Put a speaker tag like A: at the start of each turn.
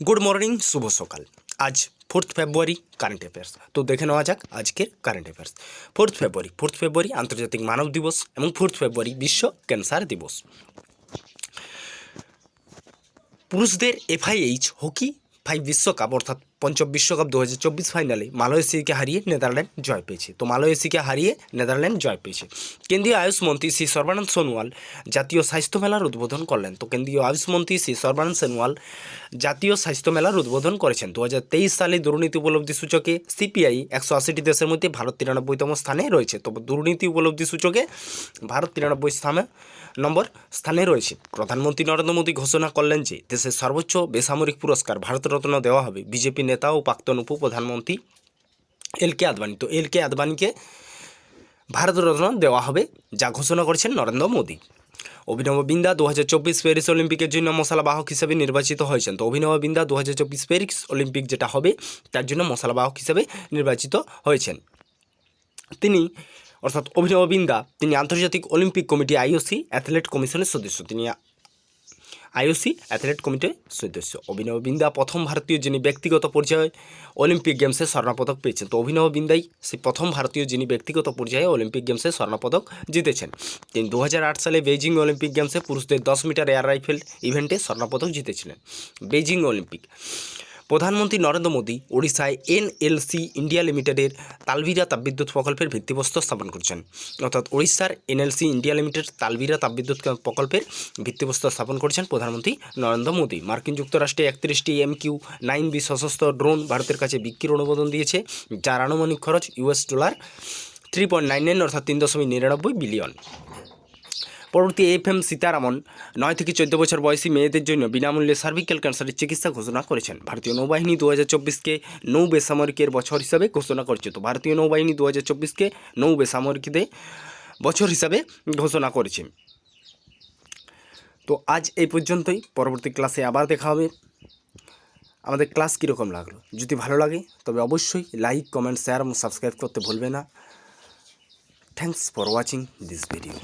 A: Good morning शुभ सकाल। आज 4 ফেব্রুয়ারি current affairs. তো দেখে নেওয়া যাক আজকের কারেন্ট অ্যাফেয়ার্স। 4 ফেব্রুয়ারি আন্তর্জাতিক মানব দিবস এবং 4 ফেব্রুয়ারি বিশ্ব ক্যান্সার দিবস। পুরুষদের FIH হকি 5 বিশ্বকাপ অর্থাৎ পঞ্চম বিশ্বকাপ 2024 ফাইনালে মালয়েশিয়াকে হারিয়ে নেদারল্যান্ড জয় পেয়েছে। তো মালয়েশিয়াকে হারিয়ে নেদারল্যান্ড জয় পেয়েছে। কেন্দ্রীয় আয়ুষ মন্ত্রী শ্রী সর্বানন্দ সোনোয়াল জাতীয় স্বাস্থ্য মেলার উদ্বোধন করলেন। তো কেন্দ্রীয় আয়ুষ মন্ত্রী শ্রী সর্বানন্দ সোনোয়াল জাতীয় স্বাস্থ্য মেলার উদ্বোধন করেছেন। 2023 সালে দুর্নীতি উপলব্ধি সূচকে CPI 180টি দেশের মধ্যে ভারত 93তম স্থানে রয়েছে। তো দুর্নীতি উপলব্ধি সূচকে ভারত 93 স্থানে রয়েছে। প্রধানমন্ত্রী নরেন্দ্র মোদী ঘোষণা করলেন যে দেশের সর্বোচ্চ বেসামরিক পুরস্কার ভারতরত্ন দেওয়া হবে বিজেপি নেতা ও প্রাক্তন উপপ্রধানমন্ত্রী LK আদবানি। তো LK আদবানিকে ভারতরত্ন দেওয়া হবে যা ঘোষণা করেছেন নরেন্দ্র মোদী। অভিনব বিন্দা 2024 প্যারিস অলিম্পিকের জন্য মশলাবাহক হিসেবে নির্বাচিত হয়েছেন। তো অভিনব বিন্দা 2024 প্যারিস অলিম্পিক যেটা হবে তার জন্য মশলাবাহক হিসেবে নির্বাচিত হয়েছেন। তিনি অর্থাৎ অভিনব বিন্দা তিনি আন্তর্জাতিক অলিম্পিক কমিটি IOC অ্যাথলেট কমিশনের সদস্য। তিনি IOC অ্যাথলেট কমিটির সদস্য। অভিনব বিন্দা প্রথম ভারতীয় যিনি ব্যক্তিগত পর্যায়ে অলিম্পিক গেমসে স্বর্ণপদক পেয়েছেন। তো অভিনব বিন্দাই সেই প্রথম ভারতীয় যিনি ব্যক্তিগত পর্যায়ে অলিম্পিক গেমসে স্বর্ণপদক জিতেছেন। তিনি 2008 সালে বেইজিং অলিম্পিক গেমসে পুরুষদের 10 মিটার এয়ার রাইফেল ইভেন্টে স্বর্ণপদক জিতেছিলেন। Beijing Olympic. প্রধানমন্ত্রী নরেন্দ্র মোদী ওড়িশায় NLC ইন্ডিয়া লিমিটেডের তালবিরা তাপবিদ্যুৎ প্রকল্পের ভিত্তিপ্রস্তর স্থাপন করছেন। অর্থাৎ ওড়িশার NLC ইন্ডিয়া লিমিটেড তালবিরা তাপবিদ্যুৎ প্রকল্পের ভিত্তিপ্রস্তর স্থাপন করছেন প্রধানমন্ত্রী নরেন্দ্র মোদী। মার্কিন যুক্তরাষ্ট্রে 31টি MQ-9B সশস্ত্র ড্রোন ভারতের কাছে বিক্রির অনুমোদন দিয়েছে, যার আনুমানিক খরচ $3.99 অর্থাৎ 3.99 বিলিয়ন। পরবর্তী FM সীতারামন 9 থেকে 14 বছর বয়সী মেয়েদের জন্য বিনামূল্যে সার্ভিক্যাল ক্যান্সারের চিকিৎসা ঘোষণা করেছেন। ভারতীয় নৌবাহিনী 2024কে নৌ বেসামরিকের বছর হিসাবে ঘোষণা করেছে। তো ভারতীয় নৌবাহিনী 2024কে নৌ বেসামরিকদের বছর হিসাবে ঘোষণা করেছে। তো আজ এই পর্যন্তই। পরবর্তী ক্লাসে আবার দেখা হবে। আমাদের ক্লাস কীরকম লাগলো, যদি ভালো লাগে তবে অবশ্যই লাইক, কমেন্ট, শেয়ার এবং সাবস্ক্রাইব করতে ভুলবে না। Thanks for watching this video.